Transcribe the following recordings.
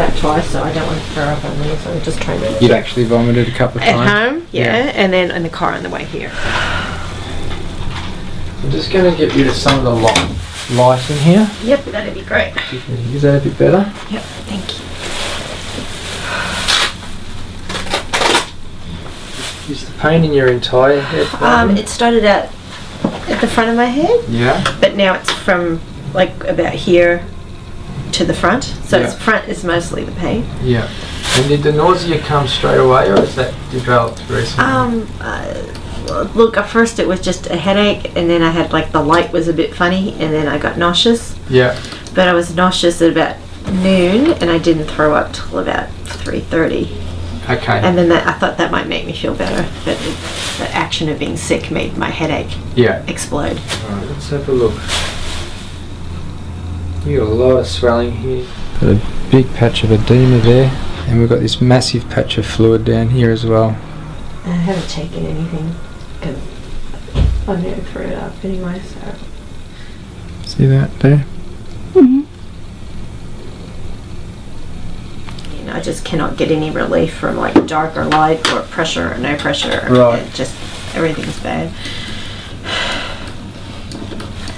that twice, so I don't want to throw up on me, so I'm just trying to... You'd actually vomited a couple of times? At home, yeah, and then in the car on the way here. I'm just going to get rid of some of the light in here. Yep, that'd be great. Is that a bit better? Yep, thank you. Is the pain in your entire head? It started at the front of my head. Yeah. But now it's from like about here to the front. So Yeah. it's front is mostly the pain. Yeah. And did the nausea come straight away, or has that developed recently? Look, at first it was just a headache, and then I had like the light was a bit funny, and then I got nauseous. Yeah. But I was nauseous at about noon, and I didn't throw up till about 3:30. Okay. And then I thought that might make me feel better. But the action of being sick made my headache explode. Alright, let's have a look. You got a lot of swelling here. Got a big patch of edema there. And we've got this massive patch of fluid down here as well. I haven't taken anything because I'm going to throw it up anyway, so... See that there? I just cannot get any relief from like dark or light or pressure or no pressure. Right. It just everything's bad.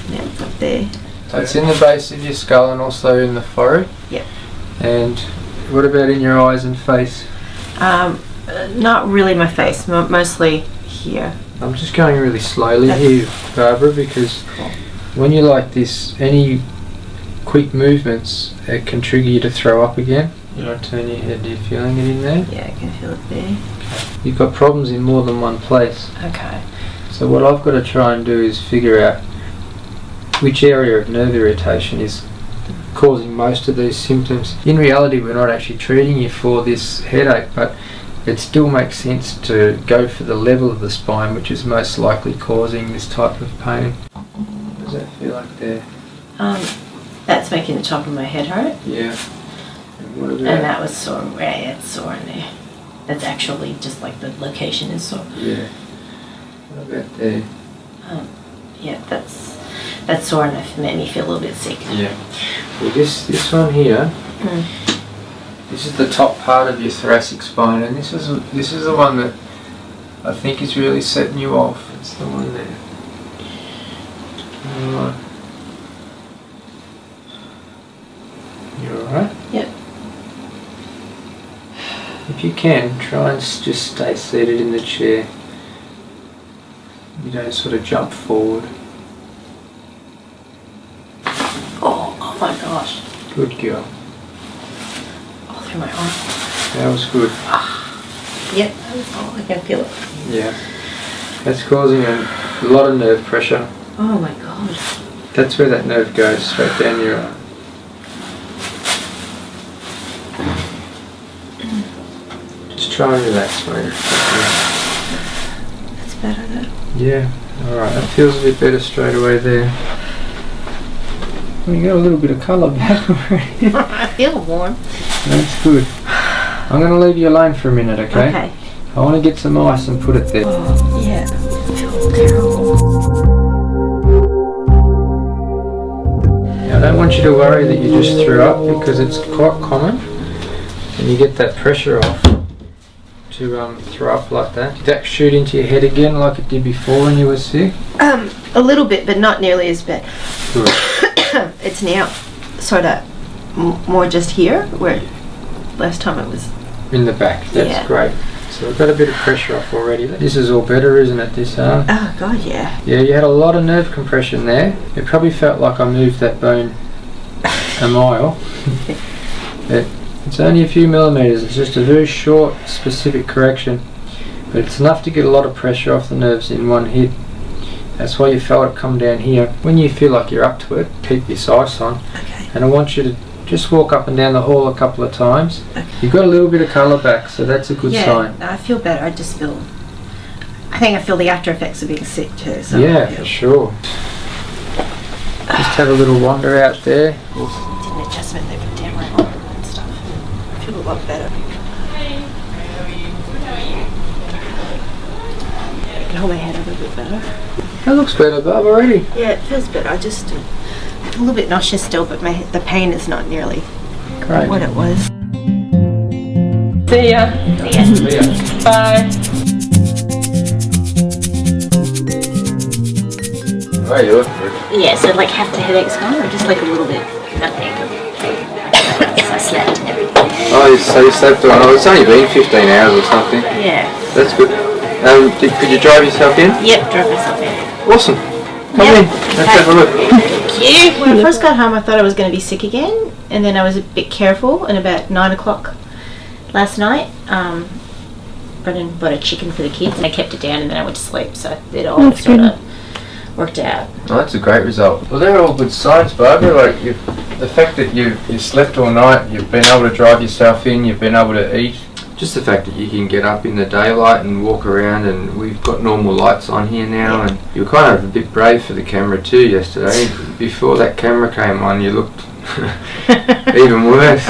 Now it's up there. So it's in the base of your skull and also in the forehead? Yep. And what about in your eyes and face? Not really my face, mostly here. I'm just going really slowly here, Barbara, because when you're like this, any quick movements it can trigger you to throw up again. You want to turn your head, are you feeling it in there? Yeah, I can feel it there. Okay. You've got problems in more than one place. Okay. So what I've got to try and do is figure out which area of nerve irritation is causing most of these symptoms. In reality, we're not actually treating you for this headache, but it still makes sense to go for the level of the spine, which is most likely causing this type of pain. What does that feel like there? That's making the top of my head hurt. Yeah. And what about? And that was sore. Yeah, it's sore in there. That's actually just like the location is sore. Yeah. What about there? Yeah, that's sore enough to make me feel a little bit sick. Yeah. Well, this one here. This is the top part of your thoracic spine, and this is the one that I think is really setting you off. It's the one there. Alright. You alright? Yep. If you can, try and just stay seated in the chair. You don't sort of jump forward. Oh my gosh. Good girl. All through my arm. That was good. Yep, that's all. I can feel it. Yeah. That's causing a lot of nerve pressure. Oh my god. That's where that nerve goes, straight down your arm. Just try and relax, mate. That's better though. Yeah, alright, that feels a bit better straight away there. Well, you got a little bit of colour back already. I feel warm. That's good. I'm going to leave you alone for a minute, okay? Okay. I want to get some ice and put it there. Oh, yeah. I feel terrible. Now, I don't want you to worry that you just threw up, because it's quite common when you get that pressure off to throw up like that. Did that shoot into your head again like it did before when you were sick? A little bit, but not nearly as bad. Good. It's now sort of more just here, where last time it was... In the back, that's great. So we've got a bit of pressure off already. This is all better, isn't it, this arm? Oh god, yeah. Yeah, you had a lot of nerve compression there. It probably felt like I moved that bone a mile. It's only a few millimetres, it's just a very short, specific correction. But it's enough to get a lot of pressure off the nerves in one hit. That's why you felt it come down here. When you feel like you're up to it, keep this ice on. Okay. And I want you to just walk up and down the hall a couple of times. Okay. You've got a little bit of colour back, so that's a good sign. Yeah, I feel better. I just feel... I think I feel the after effects of being sick too. So Yeah, for sure. Just have a little wander out there. Did an adjustment, they put down my arm and stuff. I feel a lot better. I can hold my head a little bit better. That looks better, Bob, already. Yeah, it feels better. I just... a little bit nauseous still, but the pain is not nearly Great. what it was. See ya. See ya. Bye. How are you looking? Yeah, so like half the headache's gone, or just like a little bit? Nothing. So I slept and everything. Oh, so you slept all night. It's only been 15 hours or something. Yeah. That's good. Could you drive yourself in? Yep, drove myself in. Awesome. Come in. Let's have a look. When I first got home, I thought I was going to be sick again, and then I was a bit careful. And about 9 o'clock last night, Brendan bought a chicken for the kids, and I kept it down, and then I went to sleep. So it all sort of worked out. Oh, that's a great result. Well, they're all good signs, Barbara. Like the fact that you slept all night, you've been able to drive yourself in, you've been able to eat. Just the fact that you can get up in the daylight and walk around, and we've got normal lights on here now, and you were kind of a bit brave for the camera too yesterday. Before that camera came on, you looked even worse.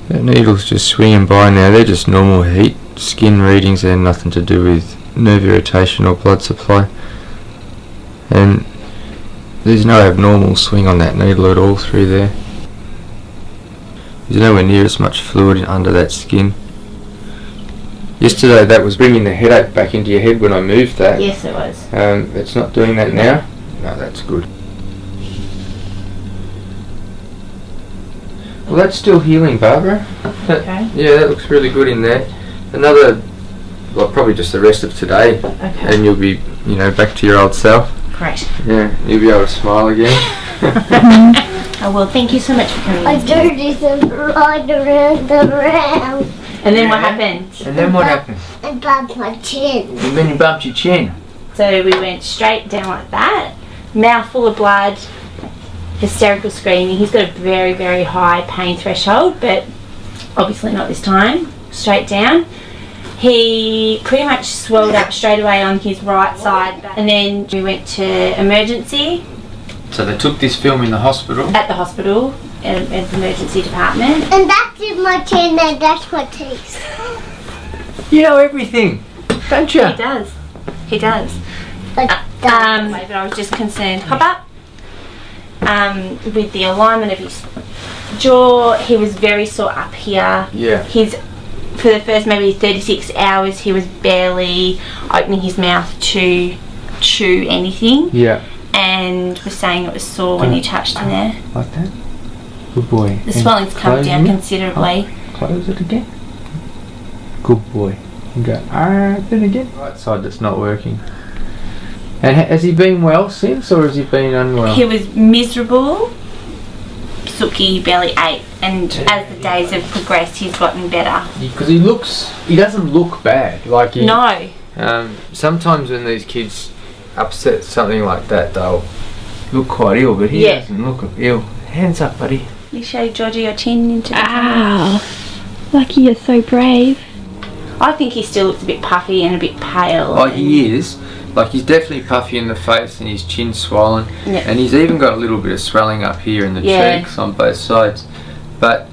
That needle's just swinging by now. They're just normal heat skin readings. They're nothing to do with nerve irritation or blood supply. And there's no abnormal swing on that needle at all through there. There's nowhere near as much fluid under that skin. Yesterday that was bringing the headache back into your head when I moved that. Yes, it was. It's not doing that now? No, that's good. Well, that's still healing, Barbara. Okay. Yeah, that looks really good in there. Well, probably just the rest of today. Okay. And you'll be, back to your old self. Great. Yeah, you'll be able to smile again. Oh, well, thank you so much for coming. I dirty some right around the round. And then what happened? And then what happened? I bumped my chin. And then you bumped your chin. So we went straight down like that, mouth full of blood, hysterical screaming. He's got a very, very high pain threshold, but obviously not this time. Straight down. He pretty much swelled up straight away on his right side, and then we went to emergency. So they took this film in the hospital. At the hospital, at the emergency department. And that's in my chin and that's my teeth. You know everything, don't you? He does. He does. Like But I was just concerned. Hop up. With the alignment of his jaw, he was very sore up here. Yeah. For the first maybe 36 hours, he was barely opening his mouth to chew anything. Yeah. And was saying it was sore when you touched him there. Like that. Good boy. The swelling's come down considerably. Close it again. Good boy. And go, then again. Right side that's not working. And has he been well since, or has he been unwell? He was miserable. Sookie barely ate, and as the days have progressed, he's gotten better. Because he doesn't look bad. Like No. Sometimes when these kids upset something like that, they'll look quite ill, but he doesn't look ill. Hands up, buddy. You show Georgie your chin into the camera. Wow. Lucky you're so brave. I think he still looks a bit puffy and a bit pale. Oh, he is. Like, he's definitely puffy in the face and his chin's swollen. Yeah. And he's even got a little bit of swelling up here in the cheeks on both sides. But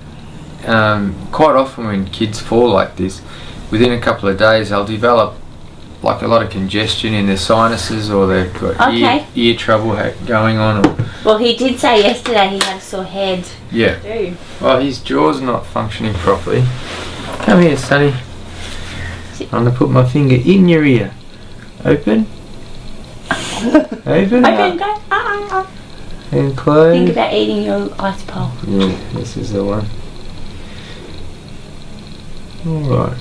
quite often when kids fall like this, within a couple of days they'll develop like a lot of congestion in their sinuses, or they've got ear trouble going on. Well, he did say yesterday he had a sore head. Yeah. Too. Well, his jaw's not functioning properly. Come here, Sonny. I'm going to put my finger in your ear. Open. Open Open, up. go. And close. Think about eating your ice pole. Yeah, this is the one. Alright.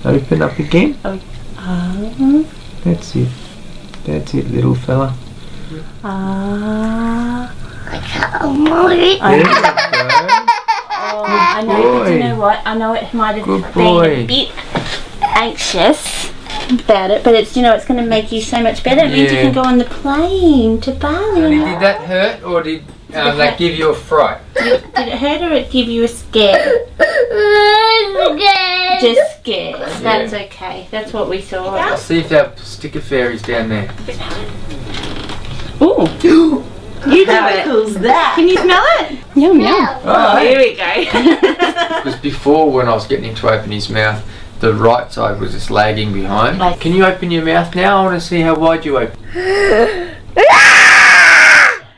Open up again. That's it. That's it, little fella. There you go. I know, but you know what? I know it might have been a bit anxious about it, but it's it's going to make you so much better. It means you can go on the plane to Bali. Sonny, did that hurt, or did that give you a fright? Did it hurt or it give you a scare? Just scared. That's okay. That's what we saw. I'll see if our sticker fairy's down there. Ooh. You do it. cool's that? Can you smell it? Yum yum. Oh, here we go. Because before, when I was getting him to open his mouth, the right side was just lagging behind. Like- Can you open your mouth now? I want to see how wide you open.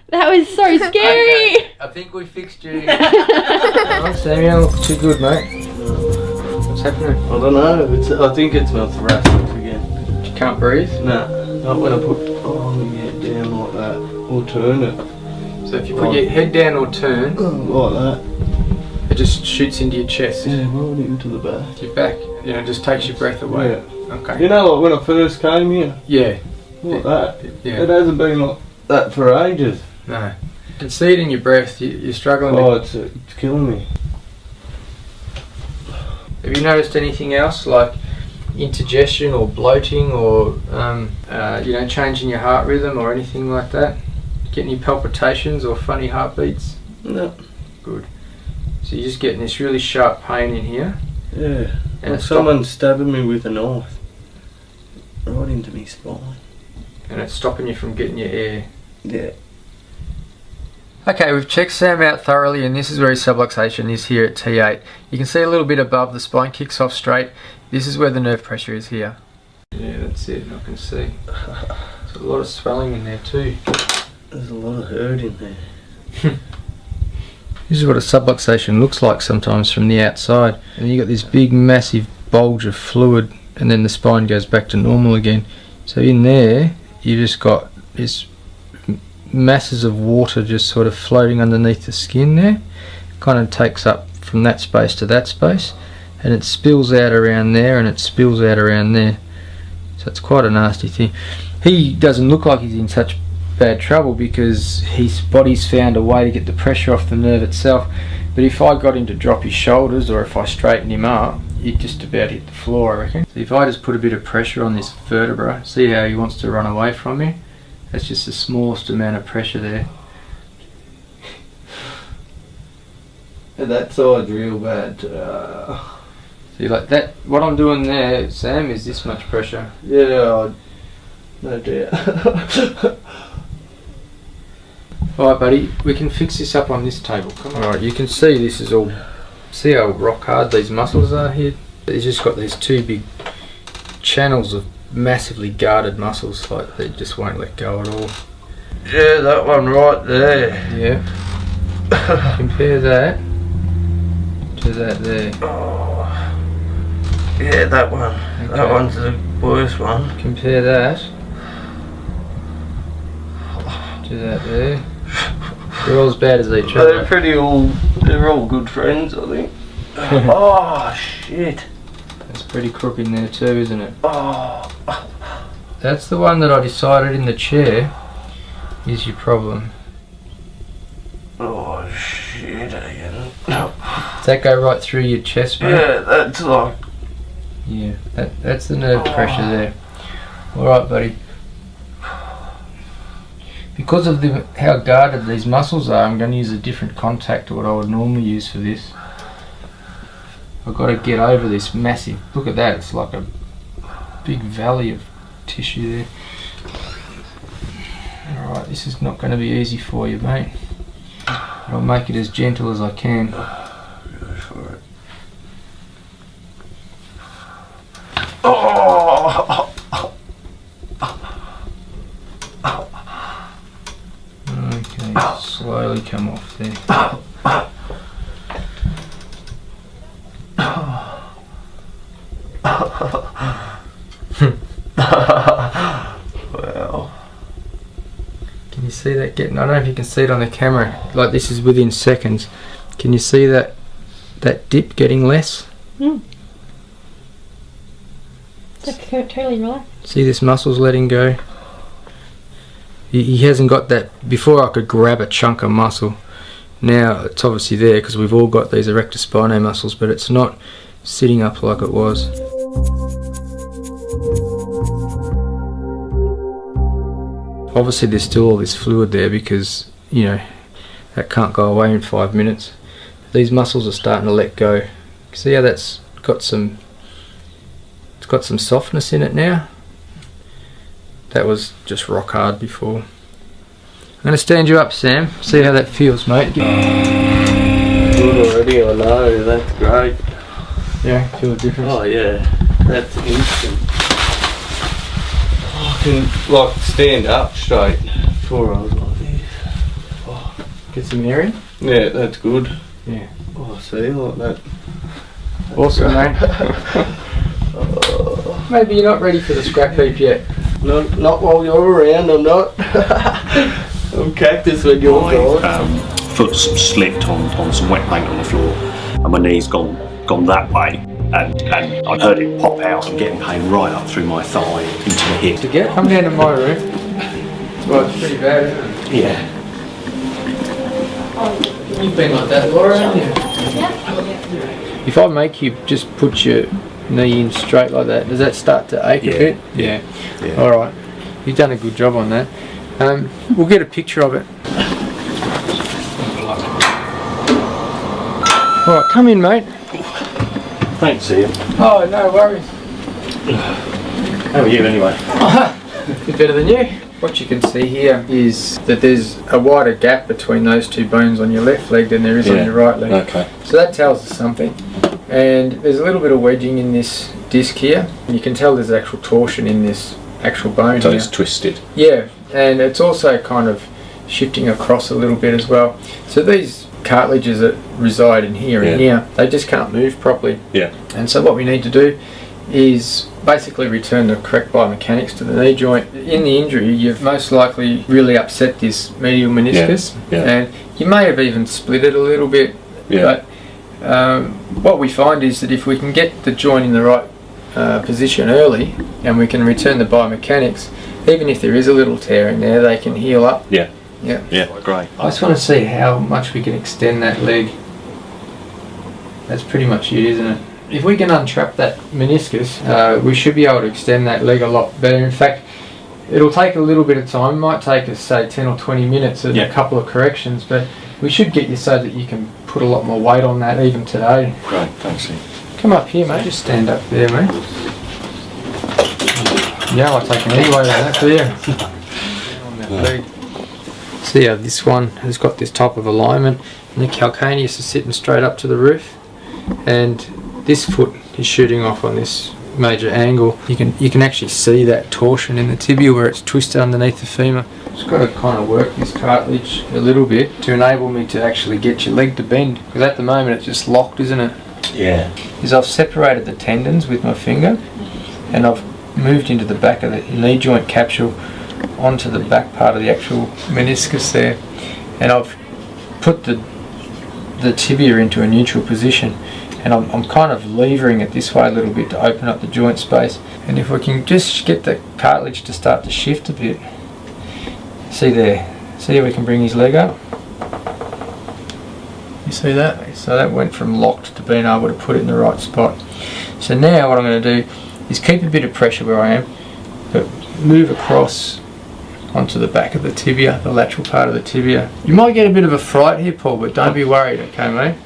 That was so scary. Okay, I think we fixed you. Oh, Sam, you don't look too good, mate. What's happening? I don't know. I think it's my thoracic again. You can't breathe? Nah, not when I put my head down like that or turn it. So if you put your head down or turn, Like that. it just shoots into your chest. Yeah, right into the back. Your back, just takes your breath away. Yeah. Okay. You know, like when I first came here, Yeah. like that. Yeah. It hasn't been like that for ages. No. You can see it in your breath. You're struggling. Oh, it's killing me. Have you noticed anything else, like indigestion or bloating or changing your heart rhythm or anything like that? Get any palpitations or funny heartbeats? No. Good. So you're just getting this really sharp pain in here. Yeah. And Like it's someone stabbing me with a knife. Right into my spine. And it's stopping you from getting your air. Yeah. Okay, we've checked Sam out thoroughly, and this is where his subluxation is here at T8. You can see a little bit above, the spine kicks off straight. This is where the nerve pressure is here. Yeah, that's it, I can see. There's a lot of swelling in there too. There's a lot of hurt in there. This is what a subluxation looks like sometimes from the outside. And you got this big massive bulge of fluid, and then the spine goes back to normal again. So in there, you just got this masses of water just sort of floating underneath the skin there. Kind of takes up from that space to that space, and it spills out around there, and it spills out around there. So it's quite a nasty thing. He doesn't look like he's in such bad trouble because his body's found a way to get the pressure off the nerve itself. But if I got him to drop his shoulders, or if I straightened him up, he'd just about hit the floor, I reckon. So if I just put a bit of pressure on this vertebra, see how he wants to run away from me? That's just the smallest amount of pressure there. And that side's real bad. See, like that, what I'm doing there, Sam, is this much pressure. Yeah, no doubt. Alright buddy, we can fix this up on this table. Come on. Alright, you can see this is all, see how rock hard these muscles are here? It's just got these two big channels of massively guarded muscles, like they just won't let go at all. Yeah, that one right there. Yeah. Compare that to that there. Oh. Yeah, that one. Okay. That one's the worst one. Compare that to that there. They're all as bad as each other. They're all good friends, I think. Oh, shit. That's pretty crook in there too, isn't it? Oh. That's the one that I decided in the chair is your problem. Oh, shit again. Does that go right through your chest, mate? Yeah, that's like... Yeah, that's the nerve pressure there. Alright, buddy. Because of how guarded these muscles are, I'm going to use a different contact to what I would normally use for this. I've got to get over this massive, look at that, it's like a big valley of tissue there. Alright, this is not going to be easy for you, mate. I'll make it as gentle as I can. Go for it. Oh! Okay, slowly come off there. Well, can you see that getting? I don't know if you can see it on the camera. Like this is within seconds. Can you see that dip getting less? It's like totally relaxed. See this muscle's letting go. He hasn't got that. Before I could grab a chunk of muscle. Now it's obviously there because we've all got these erector spinae muscles, but it's not sitting up like it was. Obviously there's still all this fluid there because, you know, that can't go away in 5 minutes. These muscles are starting to let go. See how that's got some, it's got some softness in it now? That was just rock hard before. I'm going to stand you up, Sam. See how that feels, mate. good already, I know, that's great. Yeah, feel the difference. Oh yeah, that's instant. I can like stand up straight before I was like this. Get some air in? Yeah, that's good. Yeah. Oh, See, like that. Awesome, mate. Maybe you're not ready for the scrap heap yet. No, not while you're around, I'm not. I'm cactus when you're gone. Foot slipped on some wet paint on the floor, and my knee's gone that way, and I heard it pop out and getting pain right up through my thigh into the hip. To get, come down to my room. Well, it's pretty bad, isn't it? Yeah. You've been like that, Laura, haven't you? If I make you just put your knee in straight like that, does that start to ache a bit? Yeah. Alright. You've done a good job on that. We'll get a picture of it. Alright, come in, mate. Thanks, Ian. Oh, no worries. How are you anyway? Bit better than you. What you can see here is that there's a wider gap between those two bones on your left leg than there is on your right leg. Okay. So that tells us something. And there's a little bit of wedging in this disc here. You can tell there's actual torsion in this actual bone So here. it's twisted. Yeah, and it's also kind of shifting across a little bit as well. So these cartilages that reside in here and here, they just can't move properly. Yeah. And so what we need to do is basically return the correct biomechanics to the knee joint. In the injury, you've most likely really upset this medial meniscus, and you may have even split it a little bit. But what we find is that if we can get the joint in the right position early, and we can return the biomechanics, even if there is a little tear in there, they can heal up. Yeah, great. I just want to see how much we can extend that leg. That's pretty much it, isn't it? If we can untrap that meniscus, we should be able to extend that leg a lot better. In fact, it'll take a little bit of time. It might take us, say, 10 or 20 minutes and a couple of corrections, but we should get you so that you can put a lot more weight on that even today. Great, thanks, Ian. Come up here, mate. Just stand up there, mate. Yeah, I'll take any weight on that for you. On that leg. See how this one has got this type of alignment, and the calcaneus is sitting straight up to the roof, and this foot is shooting off on this major angle. You can actually see that torsion in the tibia where it's twisted underneath the femur. Just got to kind of work this cartilage a little bit to enable me to actually get your leg to bend, because at the moment it's just locked, isn't it? Yeah. Is I've separated the tendons with my finger, and I've moved into the back of the knee joint capsule onto the back part of the actual meniscus there, and I've put the tibia into a neutral position, and I'm kind of levering it this way a little bit to open up the joint space. And if we can just get the cartilage to start to shift a bit, see there, see how we can bring his leg up? You see that? So that went from locked to being able to put it in the right spot. So now what I'm going to do is keep a bit of pressure where I am, but move across onto the back of the tibia, the lateral part of the tibia. You might get a bit of a fright here, Paul, but don't be worried, okay, mate?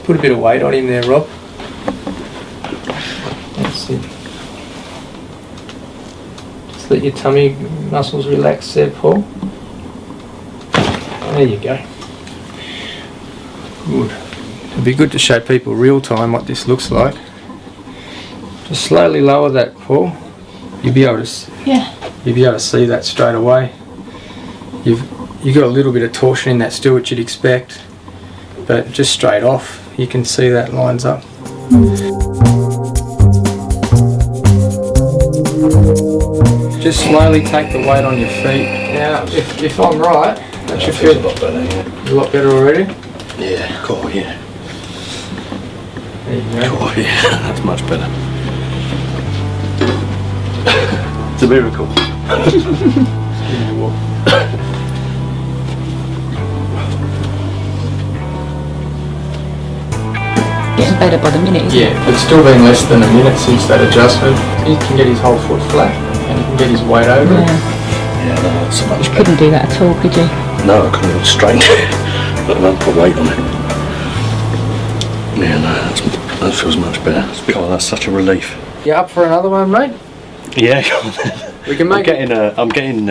Put a bit of weight on him there, Rob. That's it. Just let your tummy muscles relax there, Paul. There you go. Good. It'd be good to show people real time what this looks like. Just slowly lower that, Paul. You'll be able to. You'll be able to see that straight away. You've got a little bit of torsion in that still, which you'd expect, but just straight off, you can see that lines up. Just slowly take the weight on your feet. Now, if I'm right, that should feel a lot better. A lot better already? Yeah, cool, yeah. There you go. Cool, yeah, that's much better. It's a miracle. Getting better by the minute. Yeah, it's still been less than a minute since that adjustment. He can get his whole foot flat and he can get his weight over it. Yeah, no, that's so much better. Couldn't do that at all, could you? No, I couldn't even straighten it, let alone put weight on it. Yeah, no, that feels much better. Oh, that's such a relief. You up for another one, mate? Yeah, We can make I'm getting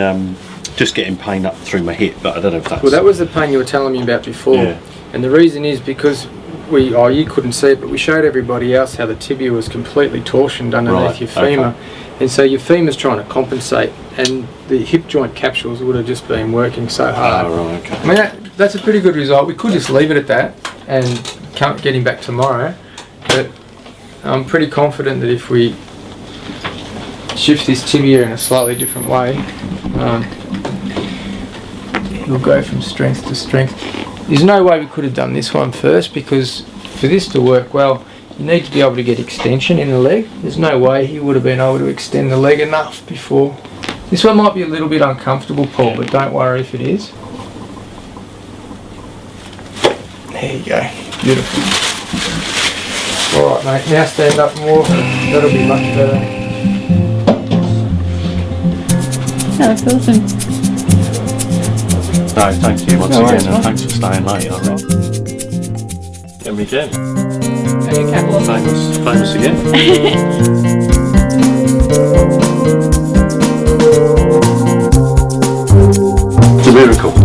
just getting pain up through my hip, but I don't know if that's. Well, that was the pain you were telling me about before. Yeah. And the reason is because you couldn't see it, but we showed everybody else how the tibia was completely torsioned underneath Right, your femur. okay. And so your femur's trying to compensate, and the hip joint capsules would have just been working so hard. Oh, right, okay. I mean, that's a pretty good result. We could just leave it at that and can't get him back tomorrow, but I'm pretty confident that if we shift this tibia in a slightly different way, we'll go from strength to strength. There's no way we could have done this one first, because for this to work well, you need to be able to get extension in the leg. There's no way he would have been able to extend the leg enough before. This one might be a little bit uncomfortable, Paul, but don't worry if it is. There you go. Beautiful. Alright mate, now stand up more. That'll be much better. That looks awesome. No, thank you once No again, worries, and thanks for staying late. And again. How you catwalk? Famous again. It's a miracle.